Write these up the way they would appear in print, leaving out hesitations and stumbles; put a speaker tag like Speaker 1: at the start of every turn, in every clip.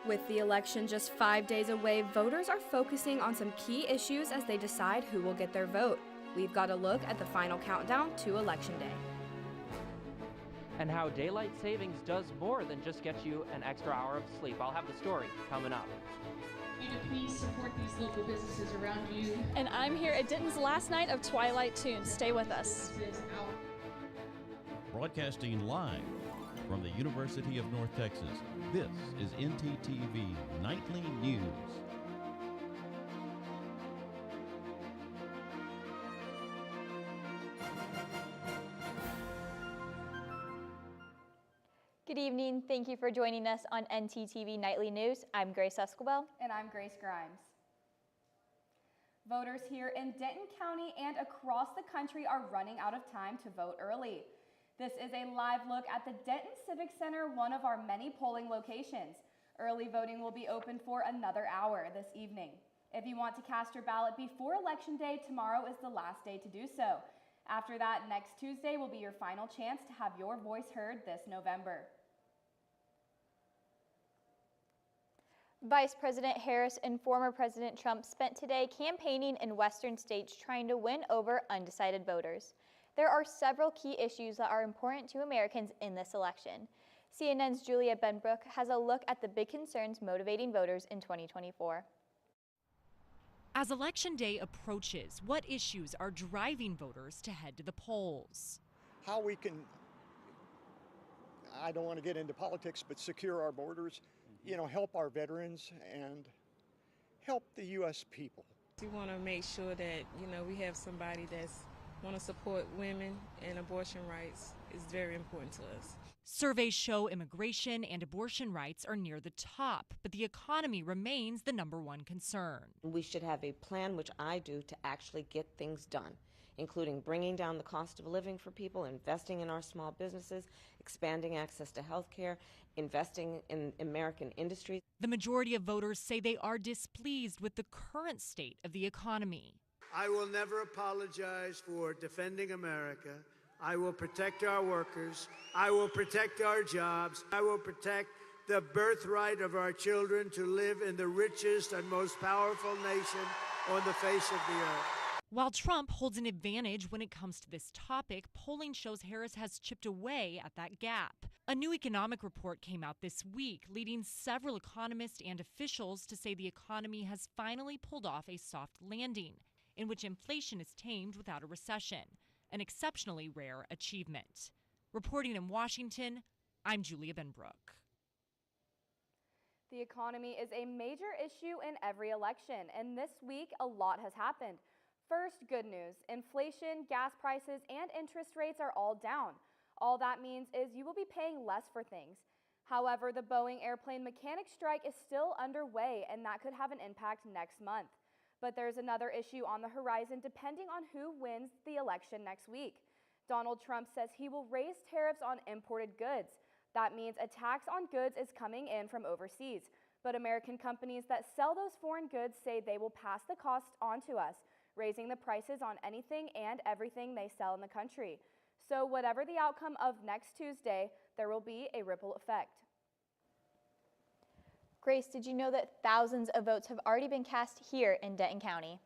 Speaker 1: With the election just 5 days away, voters are focusing on some key issues as they decide who will get their vote. We've got a look at the final countdown to Election Day.
Speaker 2: And how daylight savings does more than just get you an extra hour of sleep. I'll have the story coming up.
Speaker 3: You to please support these local businesses around you.
Speaker 4: And I'm here at Denton's last night of Twilight Tunes. Stay with us.
Speaker 5: Broadcasting live from the University of North Texas, this is ntTV Nightly News.
Speaker 6: Good evening. Thank you for joining us on ntTV Nightly News. I'm Grace Escobar.
Speaker 1: And I'm Grace Grimes. Voters here in Denton County and across the country are running out of time to vote early. This is a live look at the Denton Civic Center, one of our many polling locations. Early voting will be open for another hour this evening. If you want to cast your ballot before Election Day, tomorrow is the last day to do so. After that, next Tuesday will be your final chance to have your voice heard this November.
Speaker 6: Vice President Harris and former President Trump spent today campaigning in western states trying to win over undecided voters. There are several key issues that are important to Americans in this election. CNN's Julia Benbrook has a look at the big concerns motivating voters in 2024.
Speaker 7: As Election Day approaches, what issues are driving voters to head to the polls?
Speaker 8: How we can, I don't want to get into politics, but secure our borders, help our veterans and help the U.S. people.
Speaker 9: We want to make sure that, we have somebody that's want to support women, and abortion rights is very important to us.
Speaker 7: Surveys show immigration and abortion rights are near the top, but the economy remains the #1 concern.
Speaker 10: We should have a plan, which I do, to actually get things done, including bringing down the cost of living for people, investing in our small businesses, expanding access to health care, investing in American industry.
Speaker 7: The majority of voters say they are displeased with the current state of the economy.
Speaker 11: I will never apologize for defending America. I will protect our workers. I will protect our jobs. I will protect the birthright of our children to live in the richest and most powerful nation on the face of the earth.
Speaker 7: While Trump holds an advantage when it comes to this topic, polling shows Harris has chipped away at that gap. A new economic report came out this week, leading several economists and officials to say the economy has finally pulled off a soft landing, in which inflation is tamed without a recession, an exceptionally rare achievement. Reporting in Washington, I'm Julia Benbrook.
Speaker 1: The economy is a major issue in every election, and this week a lot has happened. First, good news. Inflation, gas prices, and interest rates are all down. All that means is you will be paying less for things. However, the Boeing airplane mechanic strike is still underway, and that could have an impact next month. But there's another issue on the horizon depending on who wins the election next week. Donald Trump says he will raise tariffs on imported goods. That means a tax on goods is coming in from overseas. But American companies that sell those foreign goods say they will pass the cost on to us, raising the prices on anything and everything they sell in the country. So whatever the outcome of next Tuesday, there will be a ripple effect.
Speaker 6: Grace, did you know that thousands of votes have already been cast here in Denton County?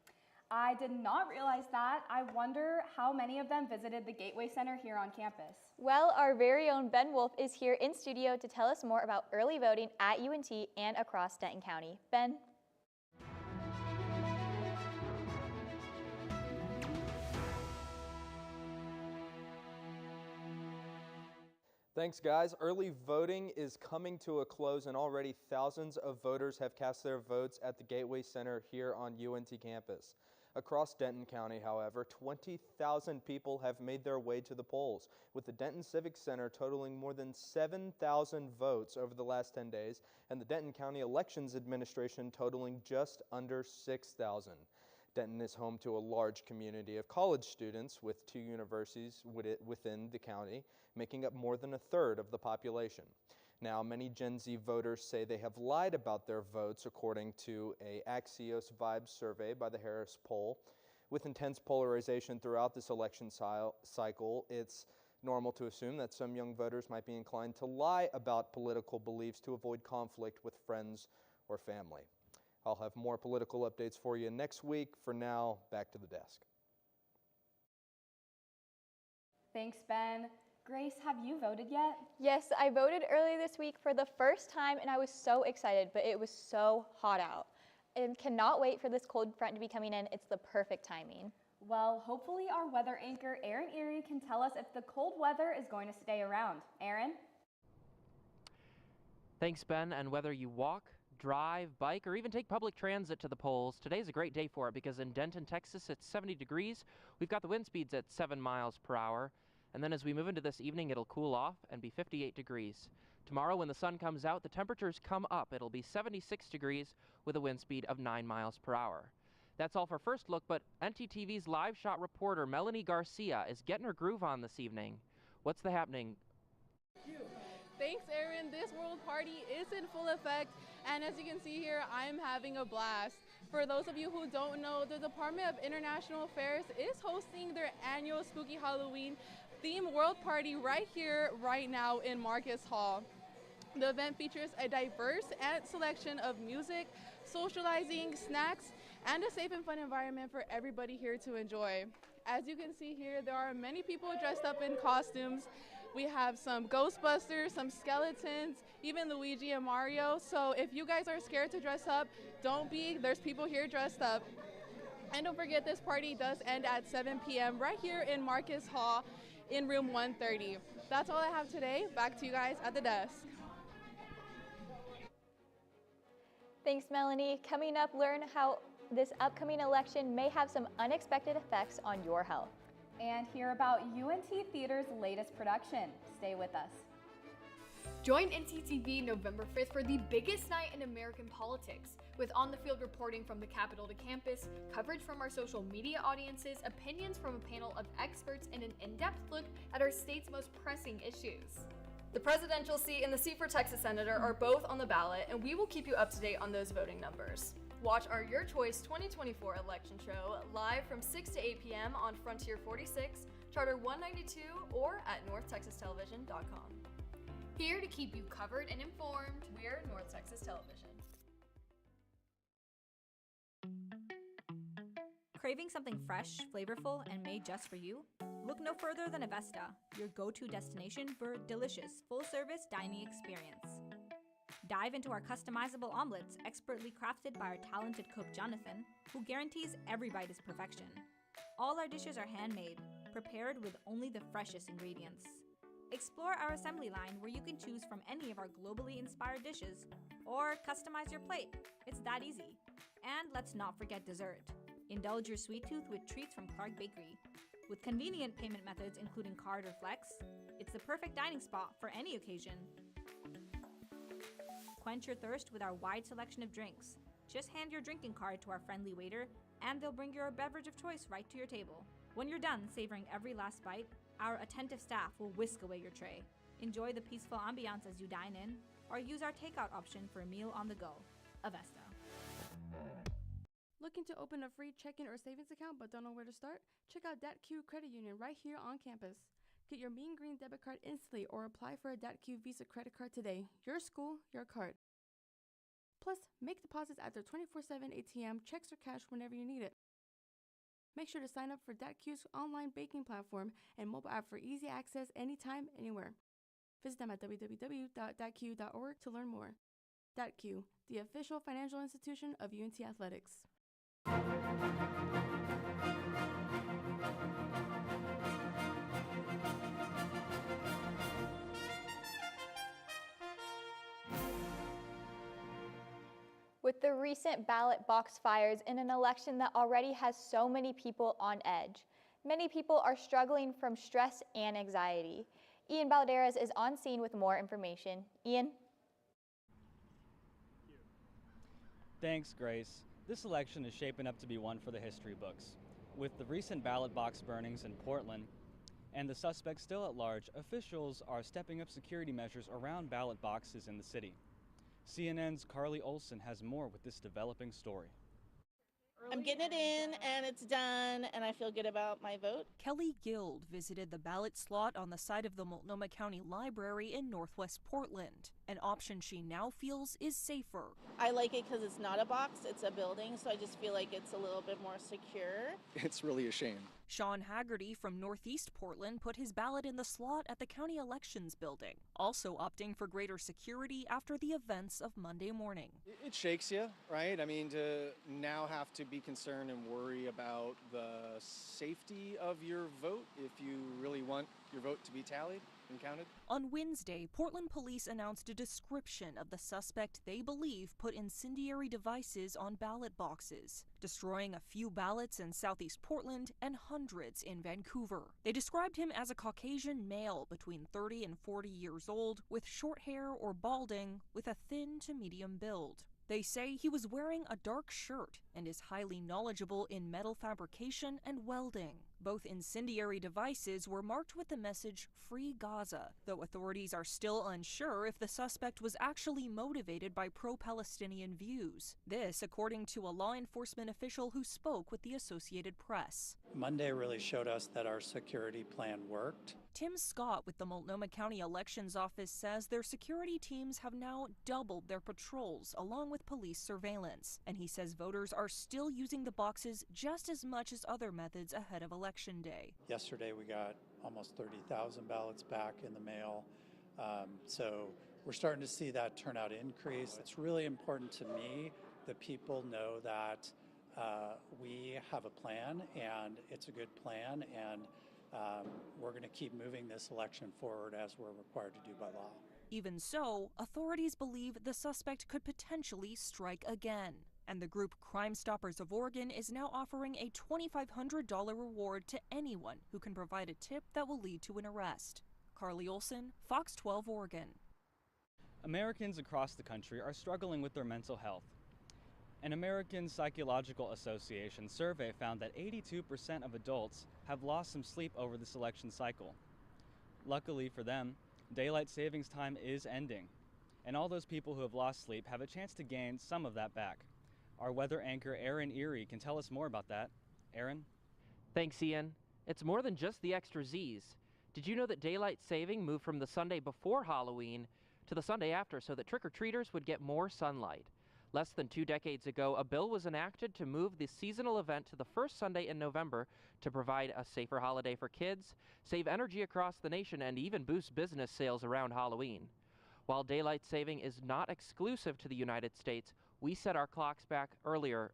Speaker 1: I did not realize that. I wonder how many of them visited the Gateway Center here on campus.
Speaker 6: Well, our very own Ben Wolf is here in studio to tell us more about early voting at UNT and across Denton County. Ben?
Speaker 12: Thanks, guys. Early voting is coming to a close, and already thousands of voters have cast their votes at the Gateway Center here on UNT campus. Across Denton County, however, 20,000 people have made their way to the polls, with the Denton Civic Center totaling more than 7,000 votes over the last 10 days, and the Denton County Elections Administration totaling just under 6,000. Denton is home to a large community of college students, with 2 universities within the county, making up more than a third of the population. Now, many Gen Z voters say they have lied about their votes, according to a Axios Vibes survey by the Harris poll. With intense polarization throughout this election cycle, it's Normal to assume that some young voters might be inclined to lie about political beliefs to avoid conflict with friends or family. I'll have more political updates for you next week. For now, back to the desk.
Speaker 1: Thanks, Ben. Grace, have you voted yet?
Speaker 6: Yes, I voted earlier this week for the first time and I was so excited, but it was so hot out. And cannot wait for this cold front to be coming in. It's the perfect timing.
Speaker 1: Well, hopefully our weather anchor, Aaron Erie, can tell us if the cold weather is going to stay around. Aaron?
Speaker 2: Thanks, Ben. And whether you walk, drive, bike, or even take public transit to the polls, today's a great day for it because in Denton, Texas, it's 70 degrees. We've got the wind speeds at 7 miles per hour. And then as we move into this evening, it'll cool off and be 58 degrees. Tomorrow, when the sun comes out, the temperatures come up. It'll be 76 degrees with a wind speed of 9 miles per hour. That's all for First Look, but ntTV's live shot reporter Melanie Garcia is getting her groove on this evening. What's the happening?
Speaker 13: Thanks, Aaron. This World Party is in full effect, and as you can see here, I'm having a blast. For those of you who don't know, the Department of International Affairs is hosting their annual Spooky Halloween theme World Party right here, right now in Marcus Hall. The event features a diverse selection of music, socializing, snacks, and a safe and fun environment for everybody here to enjoy. As you can see here, there are many people dressed up in costumes. We have some Ghostbusters, some skeletons, even Luigi and Mario. So if you guys are scared to dress up, don't be. There's people here dressed up. And don't forget, this party does end at 7 p.m. right here in Marcus Hall in room 130. That's all I have today. Back to you guys at the desk.
Speaker 6: Thanks, Melanie. Coming up, learn how this upcoming election may have some unexpected effects on your health.
Speaker 1: And hear about UNT Theater's latest production. Stay with us.
Speaker 14: Join ntTV November 5th for the biggest night in American politics, with on-the-field reporting from the Capitol to campus, coverage from our social media audiences, opinions from a panel of experts, and an in-depth look at our state's most pressing issues. The presidential seat and the seat for Texas Senator are both on the ballot, and we will keep you up to date on those voting numbers. Watch our Your Choice 2024 election show live from 6 to 8 p.m. on Frontier 46, Charter 192, or at NorthTexasTelevision.com. Here to keep you covered and informed, we're North Texas Television.
Speaker 15: Craving something fresh, flavorful, and made just for you? Look no further than Avesta, your go-to destination for delicious, full-service dining experience. Dive into our customizable omelets, expertly crafted by our talented cook Jonathan, who guarantees every bite is perfection. All our dishes are handmade, prepared with only the freshest ingredients. Explore our assembly line where you can choose from any of our globally inspired dishes, or customize your plate. It's that easy. And let's not forget dessert. Indulge your sweet tooth with treats from Clark Bakery. With convenient payment methods including card or flex, it's the perfect dining spot for any occasion. Quench your thirst with our wide selection of drinks. Just hand your drinking card to our friendly waiter, and they'll bring your beverage of choice right to your table. When you're done savoring every last bite, our attentive staff will whisk away your tray. Enjoy the peaceful ambiance as you dine in, or use our takeout option for a meal on the go. Avesta.
Speaker 16: Looking to open a free checking or savings account but don't know where to start? Check out DebtQ Credit Union right here on campus. Get your Mean Green debit card instantly or apply for a DebtQ Visa credit card today. Your school, your card. Plus, make deposits at their 24/7 ATM, checks or cash whenever you need it. Make sure to sign up for DebtQ's online banking platform and mobile app for easy access anytime, anywhere. Visit them at www.debtq.org to learn more. DebtQ, the official financial institution of UNT Athletics.
Speaker 6: With the recent ballot box fires in an election that already has so many people on edge, many people are struggling from stress and anxiety. Ian Balderas is on scene with more information. Ian?
Speaker 17: Thanks, Grace. This election is shaping up to be one for the history books. With the recent ballot box burnings in Portland and the suspects still at large, officials are stepping up security measures around ballot boxes in the city. CNN's Carly Olson has more with this developing story.
Speaker 18: I'm getting it in and it's done and I feel good about my vote.
Speaker 19: Kelly Guild visited the ballot slot on the side of the Multnomah County Library in Northwest Portland, an option she now feels is safer.
Speaker 18: I like it because it's not a box, it's a building, so I just feel like it's a little bit more secure.
Speaker 20: It's really a shame.
Speaker 19: Sean Haggerty from Northeast Portland put his ballot in the slot at the county elections building, also opting for greater security after the events of Monday morning.
Speaker 20: It shakes you, right? I mean, to now have to be concerned and worry about the safety of your vote if you really want your vote to be tallied and counted.
Speaker 19: On Wednesday, Portland police announced a description of the suspect they believe put incendiary devices on ballot boxes, destroying a few ballots in southeast Portland and hundreds in Vancouver. They described him as a Caucasian male between 30 and 40 years old, with short hair or balding, with a thin to medium build. They say he was wearing a dark shirt and is highly knowledgeable in metal fabrication and welding. Both incendiary devices were marked with the message "Free Gaza," though authorities are still unsure if the suspect was actually motivated by pro-Palestinian views. This, according to a law enforcement official who spoke with the Associated Press.
Speaker 21: Monday really showed us that our security plan worked.
Speaker 19: Tim Scott with the Multnomah County Elections Office says their security teams have now doubled their patrols along with police surveillance, and he says voters are still using the boxes just as much as other methods ahead of Election Day.
Speaker 21: Yesterday we got almost 30,000 ballots back in the mail, so we're starting to see that turnout increase. It's really important to me that people know that we have a plan, and it's a good plan, and we're going to keep moving this election forward as we're required to do by law.
Speaker 19: Even so, authorities believe the suspect could potentially strike again. And the group Crime Stoppers of Oregon is now offering a $2,500 reward to anyone who can provide a tip that will lead to an arrest. Carly Olson, Fox 12 Oregon.
Speaker 17: Americans across the country are struggling with their mental health. An American Psychological Association survey found that 82% of adults have lost some sleep over this election cycle. Luckily for them, daylight savings time is ending, and all those people who have lost sleep have a chance to gain some of that back. Our weather anchor Aaron Erie can tell us more about that. Aaron?
Speaker 2: Thanks, Ian. It's more than just the extra Z's. Did you know that daylight saving moved from the Sunday before Halloween to the Sunday after so that trick-or-treaters would get more sunlight? Less than 2 decades ago, a bill was enacted to move the seasonal event to the first Sunday in November to provide a safer holiday for kids, save energy across the nation, and even boost business sales around Halloween. While daylight saving is not exclusive to the United States, we set our clocks back later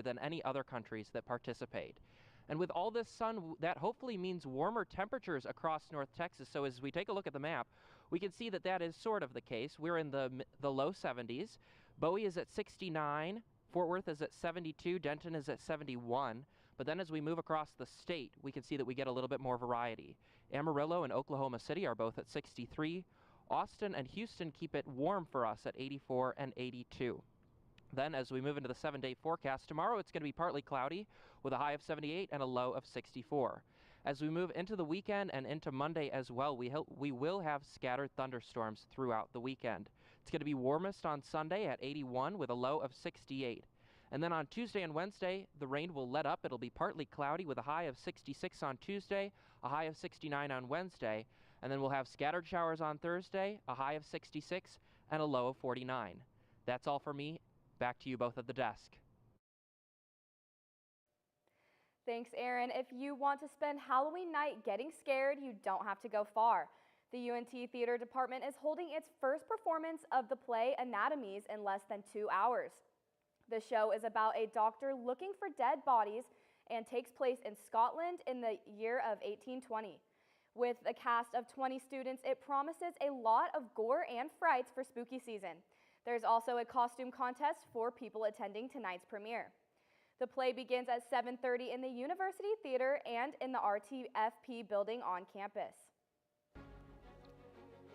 Speaker 2: than any other countries that participate. And with all this sun, that hopefully means warmer temperatures across North Texas. So as we take a look at the map, we can see that that is sort of the case. We're in the low 70s. Bowie is at 69, Fort Worth is at 72, Denton is at 71, but then as we move across the state, we can see that we get a little bit more variety. Amarillo and Oklahoma City are both at 63, Austin and Houston keep it warm for us at 84 and 82. Then as we move into the 7-day forecast, tomorrow it's going to be partly cloudy with a high of 78 and a low of 64. As we move into the weekend and into Monday as well, we will have scattered thunderstorms throughout the weekend. It's going to be warmest on Sunday at 81 with a low of 68. And then on Tuesday and Wednesday, the rain will let up. It'll be partly cloudy with a high of 66 on Tuesday, a high of 69 on Wednesday. And then we'll have scattered showers on Thursday, a high of 66 and a low of 49. That's all for me. Back to you both at the desk.
Speaker 1: Thanks, Aaron. If you want to spend Halloween night getting scared, you don't have to go far. The UNT Theater Department is holding its first performance of the play Anatomies in less than 2 hours. The show is about a doctor looking for dead bodies and takes place in Scotland in the year of 1820. With a cast of 20 students, it promises a lot of gore and frights for spooky season. There's also a costume contest for people attending tonight's premiere. The play begins at 7:30 in the University Theater and in the RTFP building on campus.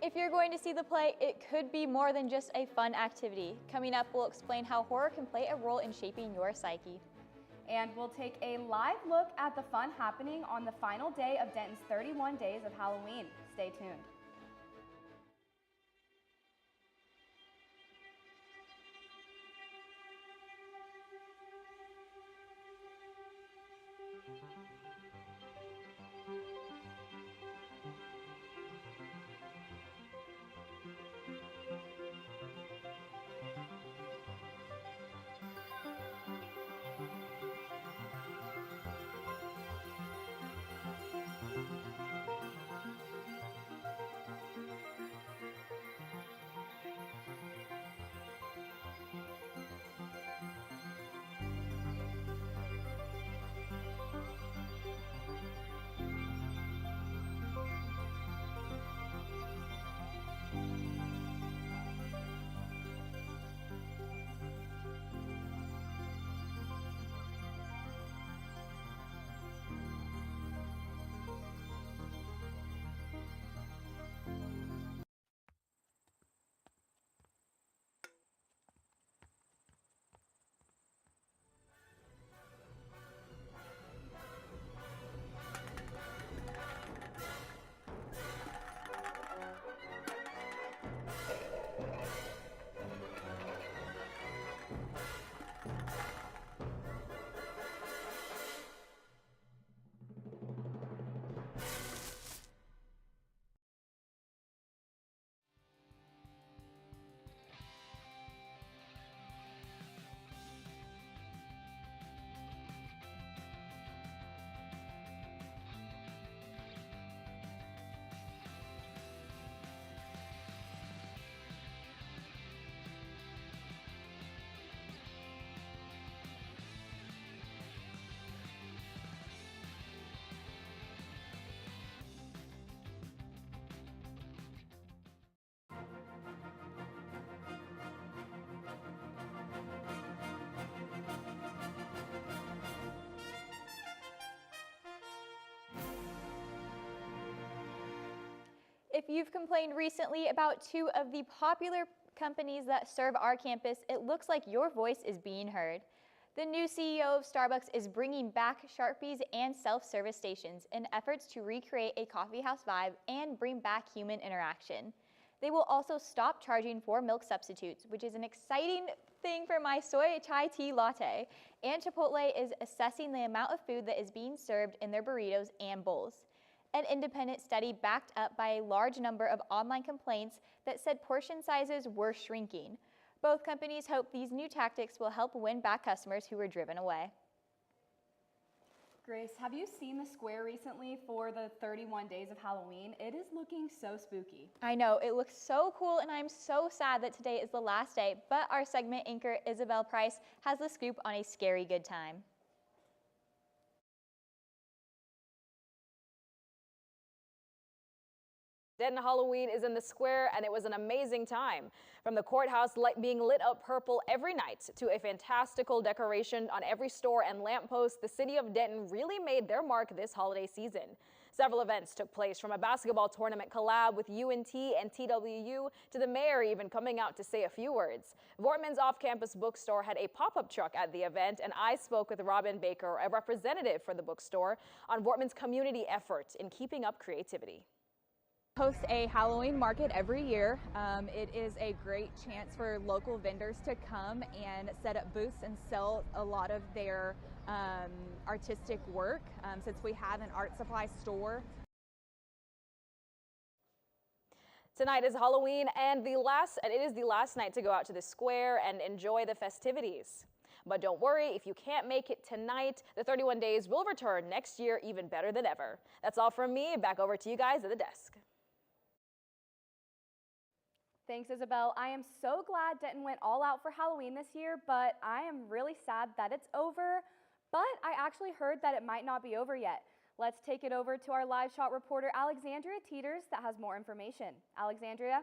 Speaker 6: If you're going to see the play, it could be more than just a fun activity. Coming up, we'll explain how horror can play a role in shaping your psyche.
Speaker 1: And we'll take a live look at the fun happening on the final day of Denton's 31 Days of Halloween. Stay tuned.
Speaker 6: If you've complained recently about two of the popular companies that serve our campus, it looks like your voice is being heard. The new CEO of Starbucks is bringing back Sharpies and self-service stations in efforts to recreate a coffeehouse vibe and bring back human interaction. They will also stop charging for milk substitutes, which is an exciting thing for my soy chai tea latte. And Chipotle is assessing the amount of food that is being served in their burritos and bowls. An independent study backed up by a large number of online complaints that said portion sizes were shrinking. Both companies hope these new tactics will help win back customers who were driven away.
Speaker 1: Grace, have you seen the square recently for the 31 days of Halloween? It is looking so spooky.
Speaker 6: I know, it looks so cool, and I'm so sad that today is the last day, but our segment anchor, Isabel Price, has the scoop on a scary good time.
Speaker 3: Denton Halloween is in the square, and it was an amazing time. From the courthouse being lit up purple every night to a fantastical decoration on every store and lamppost, the city of Denton really made their mark this holiday season. Several events took place, from a basketball tournament collab with UNT and TWU to the mayor even coming out to say a few words. Vortman's off-campus bookstore had a pop-up truck at the event, and I spoke with Robin Baker, a representative for the bookstore, on Vortman's community efforts in keeping up creativity.
Speaker 22: Host a Halloween market every year. It is a great chance for local vendors to come and set up booths and sell a lot of their artistic work, since we have an art supply store.
Speaker 3: Tonight is Halloween, and it is the last night to go out to the square and enjoy the festivities. But don't worry, if you can't make it tonight, the 31 days will return next year even better than ever. That's all from me. Back over to you guys at the desk.
Speaker 1: Thanks, Isabel. I am so glad Denton went all out for Halloween this year, but I am really sad that it's over. But I actually heard that it might not be over yet. Let's take it over to our live shot reporter, Alexandria Teeters, that has more information. Alexandria?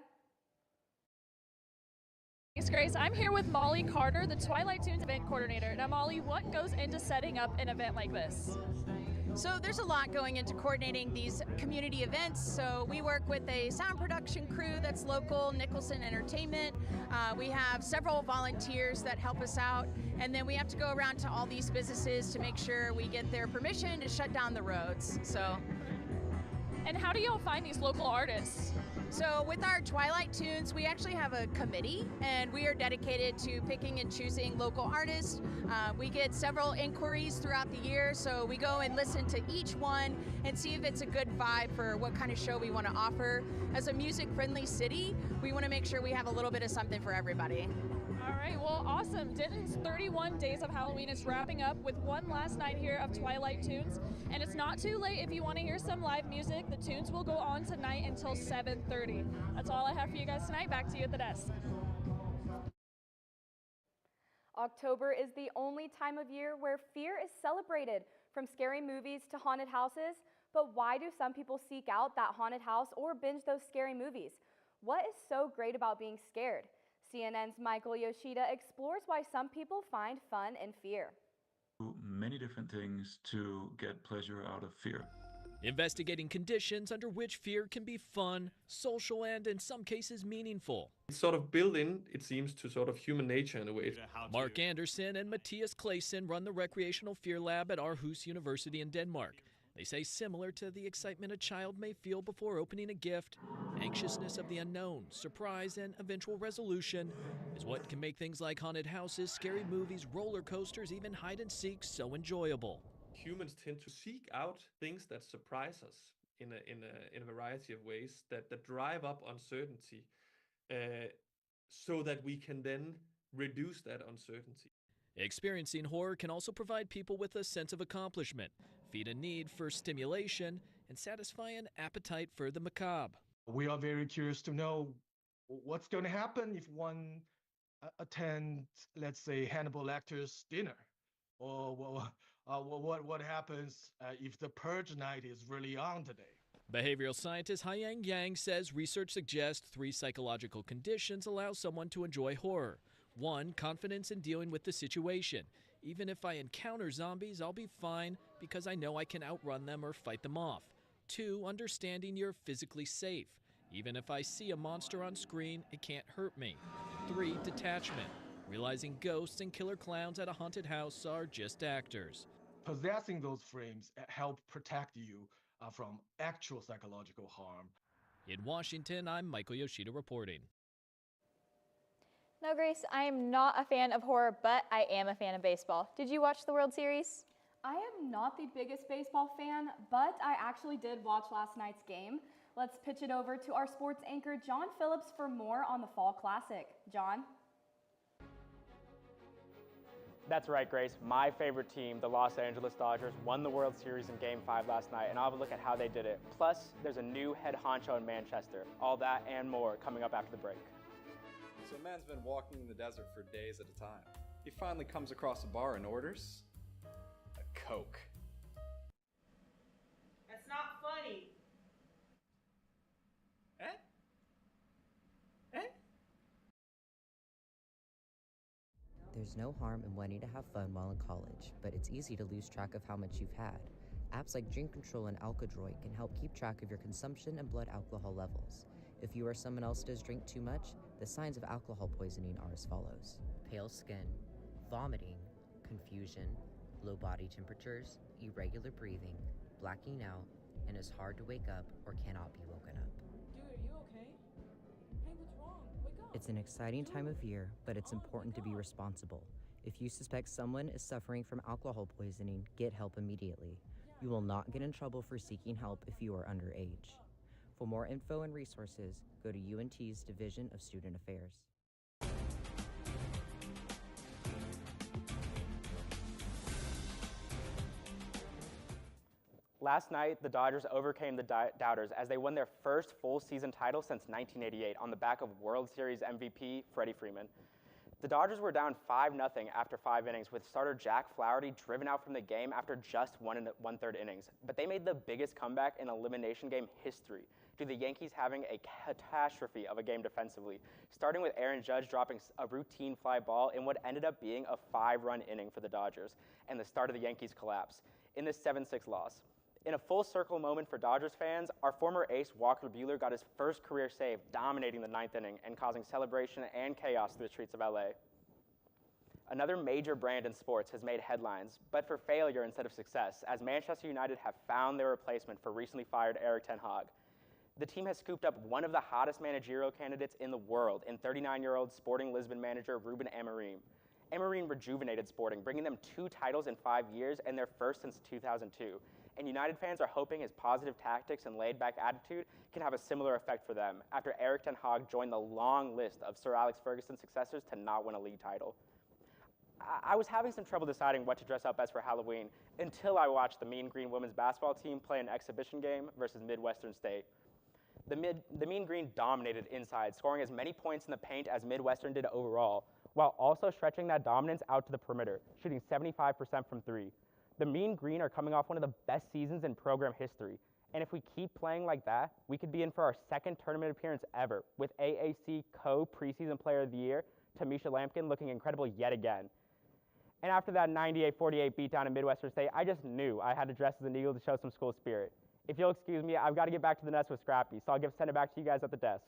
Speaker 4: Thanks, Grace. I'm here with Molly Carter, the Twilight Tunes event coordinator. Now, Molly, what goes into setting up an event like this?
Speaker 23: So there's a lot going into coordinating these community events. So we work with a sound production crew that's local, Nicholson Entertainment. We have several volunteers that help us out. And then we have to go around to all these businesses to make sure we get their permission to shut down the roads.
Speaker 4: And how do y'all find these local artists?
Speaker 23: So with our Twilight Tunes, we actually have a committee, and we are dedicated to picking and choosing local artists. We get several inquiries throughout the year, so we go and listen to each one and see if it's a good vibe for what kind of show we want to offer. As a music-friendly city, we want to make sure we have a little bit of something for everybody.
Speaker 4: All right, well, awesome. Denton's 31 Days of Halloween is wrapping up with one last night here of Twilight Tunes. And it's not too late if you want to hear some live music. The tunes will go on tonight until 7:30. That's all I have for you guys tonight. Back to you at the desk.
Speaker 1: October is the only time of year where fear is celebrated, from scary movies to haunted houses. But why do some people seek out that haunted house or binge those scary movies? What is so great about being scared? CNN's Michael Yoshida explores why some people find fun in fear.
Speaker 24: Many different things to get pleasure out of fear.
Speaker 25: Investigating conditions under which fear can be fun, social, and in some cases meaningful.
Speaker 26: It's sort of built in, it seems, to sort of human nature in a way.
Speaker 25: Mark Anderson and Matthias Clayson run the Recreational Fear Lab at Aarhus University in Denmark. They say similar to the excitement a child may feel before opening a gift, anxiousness of the unknown, surprise, and eventual resolution is what can make things like haunted houses, scary movies, roller coasters, even hide and seek so enjoyable.
Speaker 26: Humans tend to seek out things that surprise us. in a variety of ways that drive up uncertainty, so that we can then reduce that uncertainty.
Speaker 25: Experiencing horror can also provide people with a sense of accomplishment, feed a need for stimulation, and satisfy an appetite for the macabre.
Speaker 5: We are very curious to know what's going to happen if one attends, let's say, Hannibal Lecter's dinner, or what happens if the purge night is really on today.
Speaker 25: Behavioral scientist Haiyang Yang says research suggests 3 psychological conditions allow someone to enjoy horror. 1, confidence in dealing with the situation. Even if I encounter zombies, I'll be fine because I know I can outrun them or fight them off. 2, understanding you're physically safe. Even if I see a monster on screen, it can't hurt me. 3, detachment. Realizing ghosts and killer clowns at a haunted house are just actors.
Speaker 5: Possessing those frames help protect you from actual psychological harm.
Speaker 25: In Washington, I'm Michael Yoshida reporting.
Speaker 6: Now, Grace, I am not a fan of horror, but I am a fan of baseball. Did you watch the World Series?
Speaker 1: I am not the biggest baseball fan, but I actually did watch last night's game. Let's pitch it over to our sports anchor, John Phillips, for more on the Fall Classic. John?
Speaker 7: That's right, Grace. My favorite team, the Los Angeles Dodgers, won the World Series in Game 5 last night, and I'll have a look at how they did it. Plus, there's a new head honcho in Manchester. All that and more coming up after the break.
Speaker 8: So a man's been walking in the desert for days at a time. He finally comes across a bar and orders a Coke.
Speaker 9: That's not funny.
Speaker 10: There's no harm in wanting to have fun while in college, but it's easy to lose track of how much you've had. Apps like Drink Control and Alkadroid can help keep track of your consumption and blood alcohol levels. If you or someone else does drink too much, the signs of alcohol poisoning are as follows: pale skin, vomiting, confusion, low body temperatures, irregular breathing, blacking out, and is hard to wake up or cannot be woken up.
Speaker 4: Dude, are you okay? Hey, what's wrong? Wake up.
Speaker 10: It's an exciting time of year, but it's important to be responsible. If you suspect someone is suffering from alcohol poisoning, get help immediately. You will not get in trouble for seeking help if you are underage. For more info and resources, go to UNT's Division of Student Affairs.
Speaker 7: Last night, the Dodgers overcame the doubters as they won their first full season title since 1988 on the back of World Series MVP Freddie Freeman. The Dodgers were down 5-0 after 5 innings, with starter Jack Flaherty driven out from the game after just 1 1/3 innings. But they made the biggest comeback in elimination game history, due to the Yankees having a catastrophe of a game defensively, starting with Aaron Judge dropping a routine fly ball in what ended up being a 5-run inning for the Dodgers, and the start of the Yankees' collapse in this 7-6 loss. In a full circle moment for Dodgers fans, our former ace Walker Buehler got his first career save, dominating the 9th inning and causing celebration and chaos through the streets of LA. Another major brand in sports has made headlines, but for failure instead of success, as Manchester United have found their replacement for recently fired Erik ten Hag. The team has scooped up one of the hottest managerial candidates in the world in 39-year-old Sporting Lisbon manager Ruben Amorim. Amorim rejuvenated Sporting, bringing them 2 titles in 5 years and their first since 2002. And United fans are hoping his positive tactics and laid-back attitude can have a similar effect for them after Erik ten Hag joined the long list of Sir Alex Ferguson's successors to not win a league title. I was having some trouble deciding what to dress up as for Halloween until I watched the Mean Green women's basketball team play an exhibition game versus Midwestern State. The Mean Green dominated inside, scoring as many points in the paint as Midwestern did overall, while also stretching that dominance out to the perimeter, shooting 75% from 3. The Mean Green are coming off one of the best seasons in program history, and if we keep playing like that, we could be in for our 2nd tournament appearance ever, with AAC co-preseason player of the year, Tamisha Lampkin, looking incredible yet again. And after that 98-48 beatdown in Midwestern State, I just knew I had to dress as an Eagle to show some school spirit. If you'll excuse me, I've got to get back to the nest with Scrappy, so I'll send it back to you guys at the desk.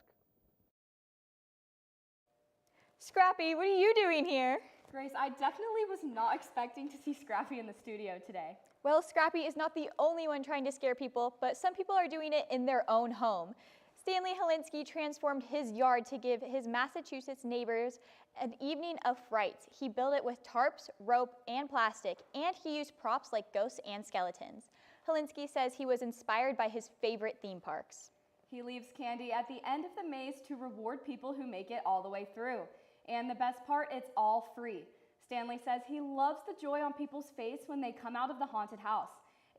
Speaker 6: Scrappy, what are you doing here?
Speaker 1: Grace, I definitely was not expecting to see Scrappy in the studio today.
Speaker 6: Well, Scrappy is not the only one trying to scare people, but some people are doing it in their own home. Stanley Holinsky transformed his yard to give his Massachusetts neighbors an evening of fright. He built it with tarps, rope, and plastic, and he used props like ghosts and skeletons. Holinsky says he was inspired by his favorite theme parks.
Speaker 1: He leaves candy at the end of the maze to reward people who make it all the way through. And the best part, it's all free. Stanley says he loves the joy on people's face when they come out of the haunted house.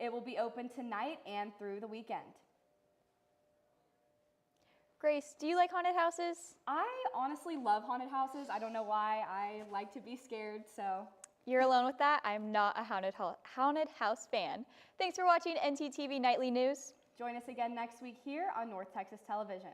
Speaker 1: It will be open tonight and through the weekend.
Speaker 6: Grace, do you like haunted houses?
Speaker 1: I honestly love haunted houses. I don't know why. I like to be scared, so.
Speaker 6: You're alone with that. I'm not a haunted house fan. Thanks for watching ntTV Nightly News.
Speaker 1: Join us again next week here on North Texas Television.